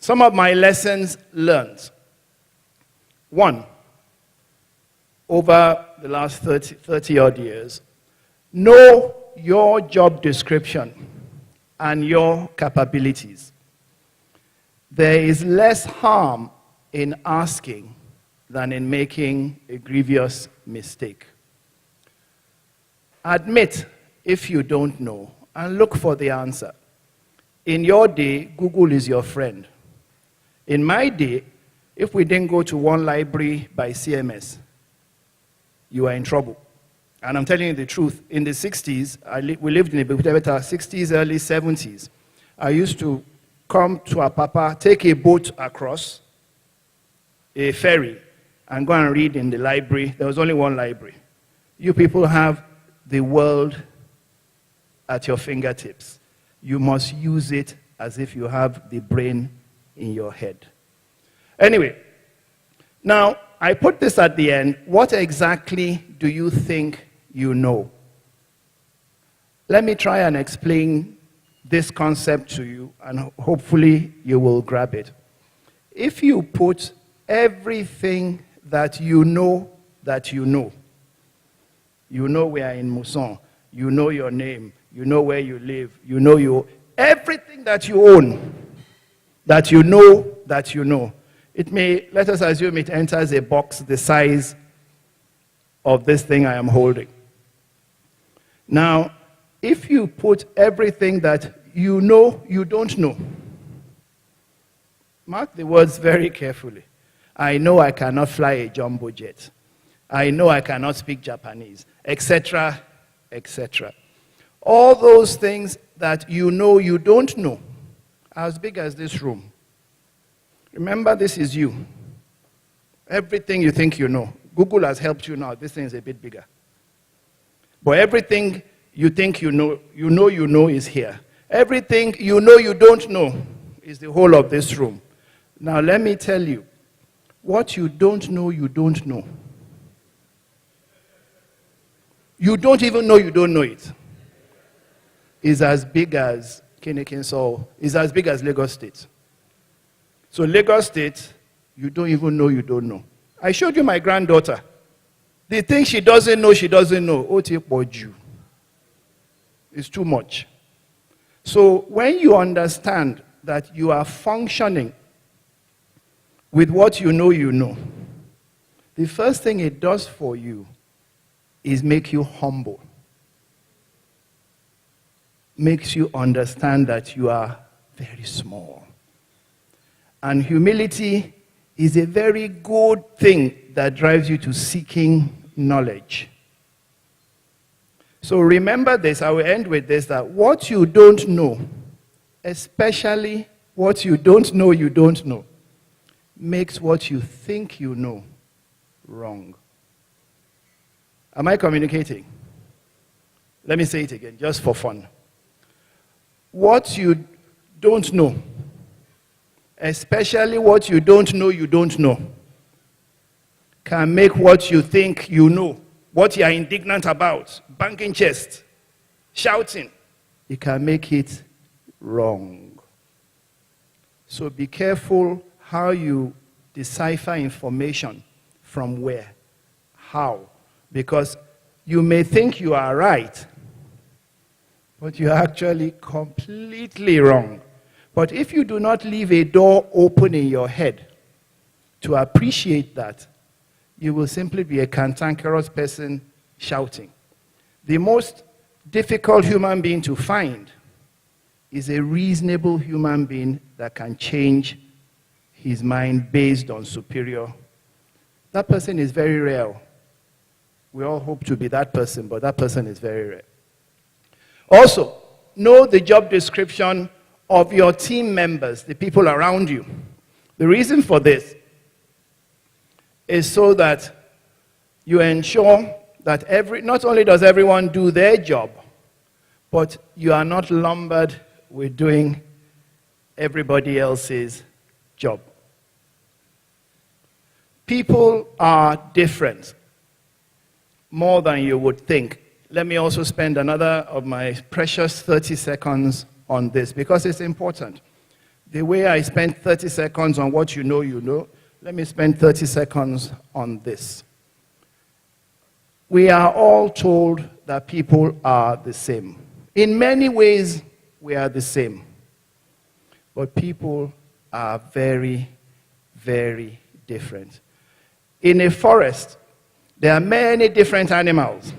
Some of my lessons learned. One, over the last 30 odd years, know your job description and your capabilities. There is less harm in asking than in making a grievous mistake. Admit if you don't know and look for the answer. In your day, Google is your friend. In my day, if we didn't go to one library by CMS, you are in trouble. And I'm telling you the truth. In the 60s, we lived in the 60s, early 70s. I used to come to Apapa, take a boat across, a ferry, and go and read in the library. There was only one library. You people have the world at your fingertips. You must use it as if you have the brain in your head. Anyway, now, I put this at the end. What exactly do you think you know? Let me try and explain this concept to you, and hopefully you will grab it. If you put everything that you know we are in Mousson, you know your name, you know where you live, you know everything that you own, that you know. It may, let us assume it enters a box the size of this thing I am holding. Now, if you put everything that you know you don't know, mark the words very carefully. I know I cannot fly a jumbo jet. I know I cannot speak Japanese, etc., etc. All those things that you know you don't know are as big as this room. Remember, this is you. Everything you think you know. Google has helped you now. This thing is a bit bigger. But everything you think you know is here. Everything you know you don't know is the whole of this room. Now, let me tell you, what you don't know, you don't know. You don't even know you don't know it. Is as big as Kenekenso, is as big as Lagos State. So Lagos State, you don't even know you don't know. I showed you my granddaughter. The thing she doesn't know. It's too much. So when you understand that you are functioning with what you know, the first thing it does for you is make you humble. Makes you understand that you are very small. And humility is a very good thing that drives you to seeking knowledge. So remember this, I will end with this, that what you don't know, especially what you don't know, makes what you think you know wrong. Am I communicating? Let me say it again, just for fun. What you don't know, especially what you don't know, can make what you think you know, what you are indignant about, banging chest, shouting, it can make it wrong. So be careful how you decipher information from where, how, because you may think you are right, but you are actually completely wrong. But if you do not leave a door open in your head to appreciate that, you will simply be a cantankerous person shouting. The most difficult human being to find is a reasonable human being that can change his mind based on superior. That person is very rare. We all hope to be that person, but that person is very rare. Also, know the job description of your team members, the people around you. The reason for this is so that you ensure that not only does everyone do their job, but you are not lumbered with doing everybody else's job. People are different, more than you would think. Let me also spend another of my precious 30 seconds on this, because it's important. The way I spent 30 seconds on what you know, let me spend 30 seconds on this. We are all told that people are the same. In many ways, we are the same. But people are very, very different. In a forest, there are many different animals.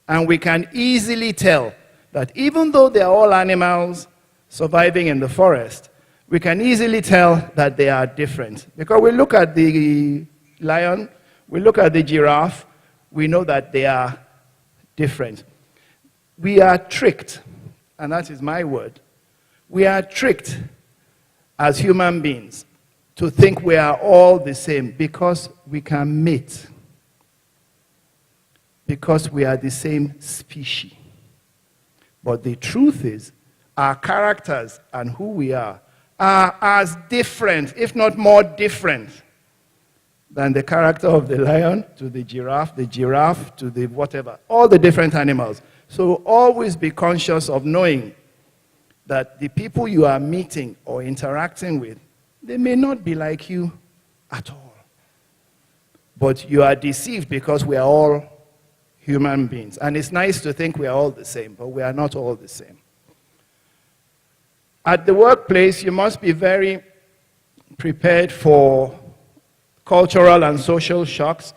And we can easily tell that even though they are all animals surviving in the forest, we can easily tell that they are different. Because we look at the lion, we look at the giraffe, we know that they are different. We are tricked, and that is my word. We are tricked as human beings to think we are all the same because we can mate. Because we are the same species. But the truth is, our characters and who we are as different, if not more different, than the character of the lion to the giraffe to the whatever, all the different animals. So always be conscious of knowing that the people you are meeting or interacting with, they may not be like you at all. But you are deceived because we are all human beings. And it's nice to think we are all the same, but we are not all the same. At the workplace, you must be very prepared for cultural and social shocks.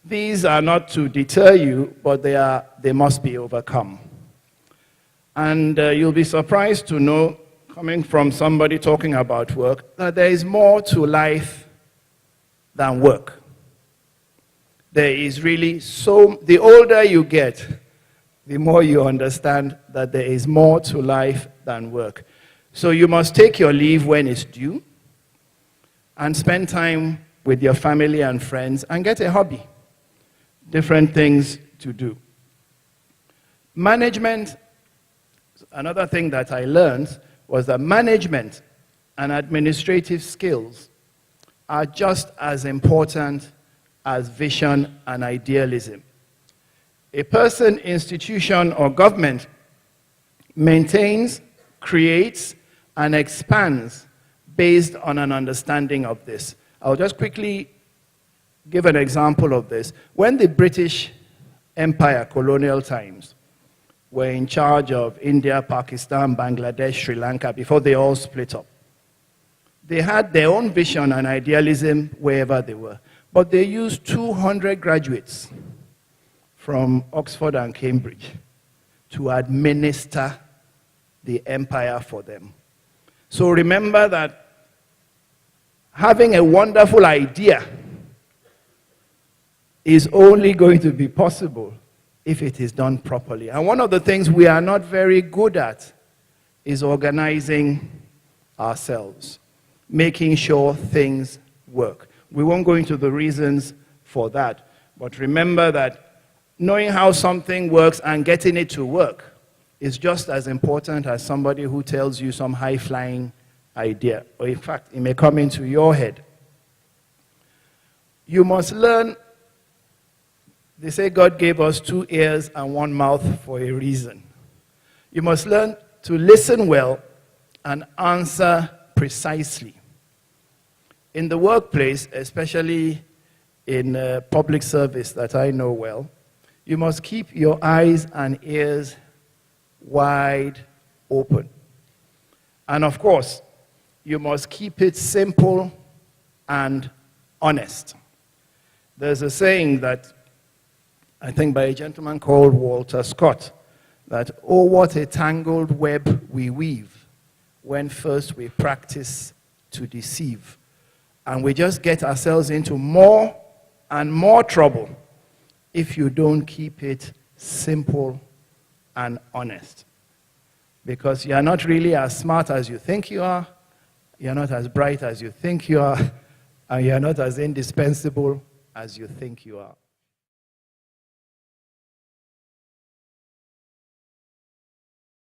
These are not to deter you, but they must be overcome. And you'll be surprised to know, coming from somebody talking about work, that there is more to life than work. There is really the older you get, the more you understand that there is more to life than work. So you must take your leave when it's due and spend time with your family and friends and get a hobby. Different things to do. Management, another thing that I learned was that management and administrative skills are just as important as vision and idealism. A person, institution, or government maintains, creates, and expands based on an understanding of this. I'll just quickly give an example of this. When the British Empire, colonial times, were in charge of India, Pakistan, Bangladesh, Sri Lanka, before they all split up, they had their own vision and idealism wherever they were. But they used 200 graduates from Oxford and Cambridge to administer the empire for them. So remember that having a wonderful idea is only going to be possible if it is done properly. And one of the things we are not very good at is organizing ourselves, making sure things work. We won't go into the reasons for that, but remember that knowing how something works and getting it to work is just as important as somebody who tells you some high-flying idea, or in fact, it may come into your head. You must learn. They say God gave us 2 ears and 1 mouth for a reason. You must learn to listen well and answer precisely. In the workplace, especially in public service that I know well, you must keep your eyes and ears wide open. And of course, you must keep it simple and honest. There's a saying that I think by a gentleman called Walter Scott, that, oh, what a tangled web we weave when first we practice to deceive. And we just get ourselves into more and more trouble if you don't keep it simple and honest. Because you're not really as smart as you think you are, you're not as bright as you think you are, and you're not as indispensable as you think you are.